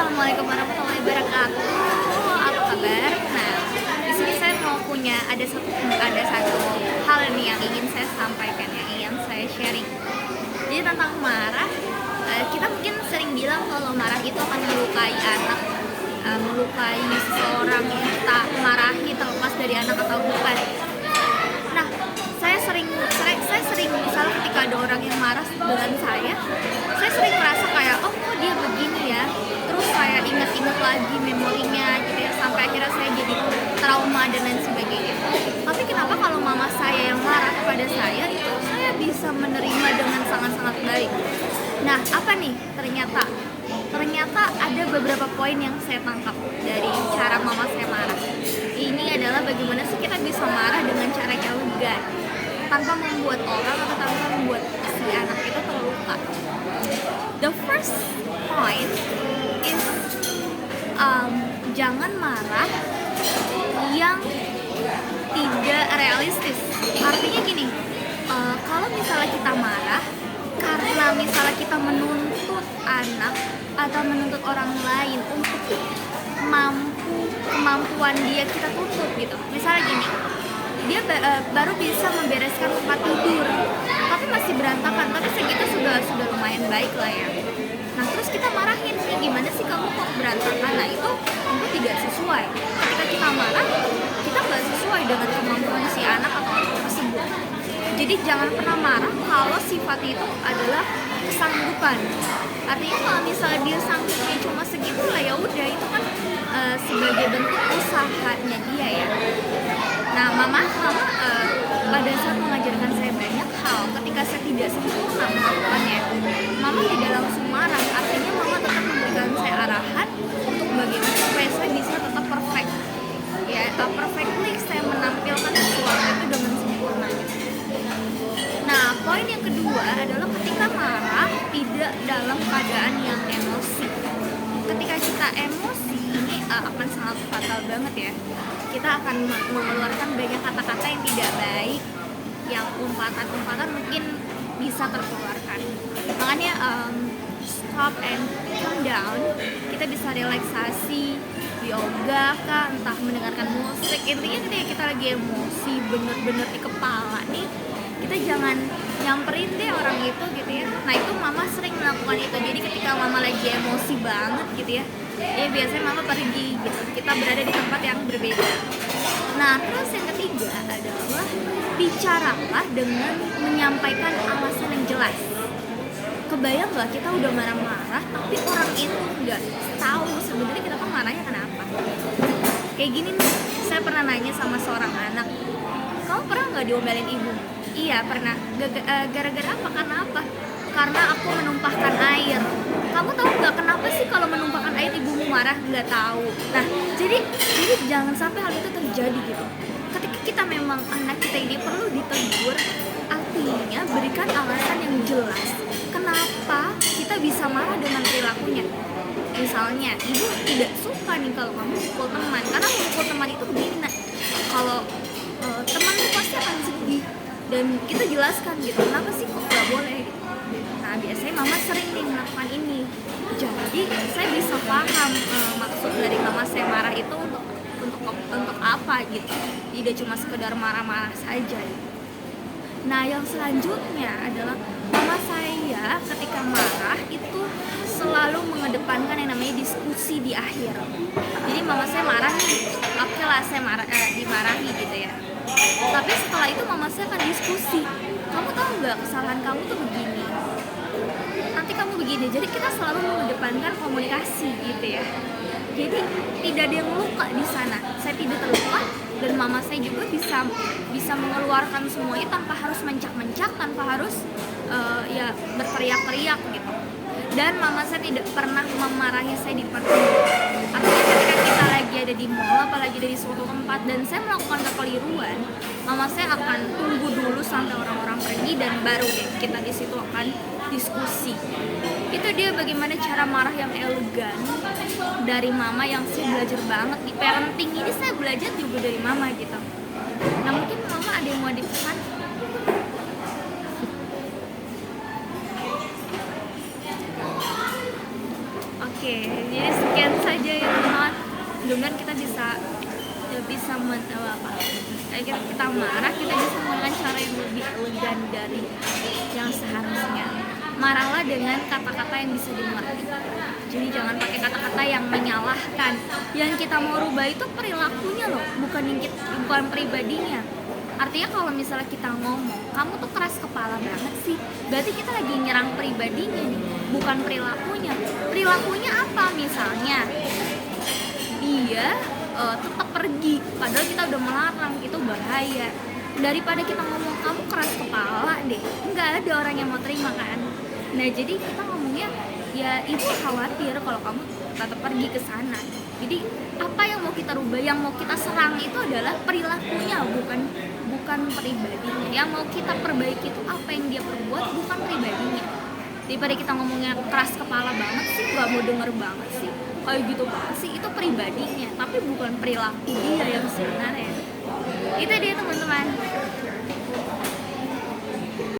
Assalamualaikum warahmatullahi wabarakatuh. Apa kabar? Nah, di sini saya mau ada satu hal nih yang ingin saya sampaikan, yang ingin saya sharing. Jadi tentang marah, kita mungkin sering bilang kalau marah itu akan melukai anak, melukai seseorang yang kita marahi terlepas dari anak atau bukan. Nah, saya sering misalnya ketika ada orang yang marah dengan saya sering merasa kayak oh kok dia begini ya, terus saya ingat-ingat lagi memorinya gitu ya, sampai akhirnya saya jadi trauma dan lain sebagainya. Tapi kenapa kalau mama saya yang marah kepada saya itu saya bisa menerima dengan sangat-sangat baik. Nah, apa nih ternyata ada beberapa poin yang saya tangkap dari cara mama saya marah. Ini adalah bagaimana sih kita bisa marah dengan cara yang elegan tanpa membuat orang atau tanpa membuat si anak itu terluka. The first point is jangan marah yang tidak realistis. Artinya gini, kalau misalnya kita marah karena misalnya kita menuntut anak atau menuntut orang lain untuk kemampuan dia kita tuntut gitu. Misalnya gini, dia baru bisa membereskan tempat tidur tapi masih berantakan, tapi segitu sudah lumayan baik lah ya. Nah terus kita marahin nih, gimana sih kamu kok berantakan? Nah itu tidak sesuai. Ketika kita marah, kita nggak sesuai dengan kemampuan si anak atau orang tersebut. Jadi jangan pernah marah kalau sifat itu adalah kesanggupan. Artinya kalau misalnya dia sanggupnya cuma segitu lah, ya udah itu kan sebagai bentuk usahanya dia ya. Nah, mama pada saat mengajarkan saya banyak hal ketika saya tidak sempurna melakukannya. Mama tidak langsung marah, artinya mama tetap memberikan saya arahan untuk bagaimana supaya saya bisa tetap perfect. Ya, perfectly saya menampilkan sesuatu itu dengan sempurna. Nah, poin yang kedua adalah ketika marah tidak dalam keadaan yang emosi. Ketika kita emosi ini akan sangat fatal banget ya. Kita akan mengeluarkan banyak kata-kata yang tidak baik, yang umpatan-umpatan mungkin bisa terkeluarkan. Makanya stop and calm down. Kita bisa relaksasi, yoga kah, entah mendengarkan musik. Intinya ketika kita lagi emosi bener-bener di kepala nih, kita jangan nyamperin deh orang itu gitu ya. Nah itu mama sering melakukan itu. Jadi ketika mama lagi emosi banget gitu ya, biasanya mama pergi gitu, kita berada di tempat yang berbeda. Nah terus yang ketiga adalah bicaralah dengan menyampaikan alasan yang jelas. Kebayang gak kita udah marah-marah tapi orang itu nggak tahu sebenarnya kita kan marahnya kenapa. Kayak gini nih, saya pernah nanya sama seorang anak, kamu pernah nggak diomelin ibu? Iya pernah. Gara-gara apa? Karena apa? Karena aku menumpahkan air. Kamu tahu nggak kenapa sih kalau menumpahkan air ibumu marah? Nggak tahu. Nah jadi jangan sampai hal itu terjadi gitu. Ketika kita memang anak kita ini perlu ditegur, artinya berikan alasan yang jelas kenapa kita bisa marah dengan perilakunya. Misalnya ibu tidak suka nih kalau kamu mukul teman, karena mukul teman itu begini. Nah kalau teman itu pasti akan sedih, dan kita jelaskan gitu kenapa sih kok nggak boleh gitu. Nah biasanya mama sering nih melakukan ini, jadi saya bisa paham maksud dari mama saya marah itu untuk apa gitu, tidak cuma sekedar marah-marah saja gitu. Nah yang selanjutnya adalah mama saya ketika marah itu selalu mengedepankan yang namanya diskusi di akhir. Jadi mama saya marah nih, oke lah saya dimarahi gitu ya, tapi setelah itu mama saya akan diskusi, kamu tahu nggak kesalahan kamu tuh begini, nanti kamu begini. Jadi kita selalu mengedepankan komunikasi gitu ya. Jadi tidak ada yang luka di sana, saya tidak terluka, dan mama saya juga bisa mengeluarkan semuanya tanpa harus mencak-mencak, tanpa harus ya berteriak-teriak gitu. Dan mama saya tidak pernah memarahi saya di depan umum. Artinya ketika kita lagi ada di mall, apalagi ada di suatu tempat dan saya melakukan kekeliruan, mama saya akan tunggu dulu sampai orang-orang pergi dan baru deh kita di situ akan diskusi. Itu dia bagaimana cara marah yang elegan dari mama, yang saya belajar banget di parenting ini. Saya belajar juga dari mama gitu. Nah mungkin mama ada yang mau dipesan? Oke, jadi sekian mudah-mudahan kita bisa kita marah, kita bisa menggunakan cara yang lebih elegan dari yang seharusnya. Marahlah dengan kata-kata yang bisa dimengerti. Jadi jangan pakai kata-kata yang menyalahkan. Yang kita mau rubah itu perilakunya loh, bukan pribadinya. Artinya kalau misalnya kita ngomong, kamu tuh keras kepala banget sih, berarti kita lagi nyerang pribadinya nih, bukan perilakunya. Perilakunya apa? Misalnya dia tetap pergi, padahal kita udah melarang, itu bahaya. Daripada kita ngomong kamu keras kepala deh, nggak ada orang yang mau terima kan. Nah jadi kita ngomongnya ya ibu khawatir kalau kamu tetap pergi ke sana. Jadi apa yang mau kita rubah, yang mau kita serang itu adalah perilakunya, bukan pribadinya. Yang mau kita perbaiki itu apa yang dia perbuat, bukan pribadinya. Daripada kita ngomongnya keras kepala banget sih, nggak mau denger banget sih, kayak gitu banget sih, itu pribadinya, tapi bukan perilaku dia yang sebenarnya. Itu dia teman-teman.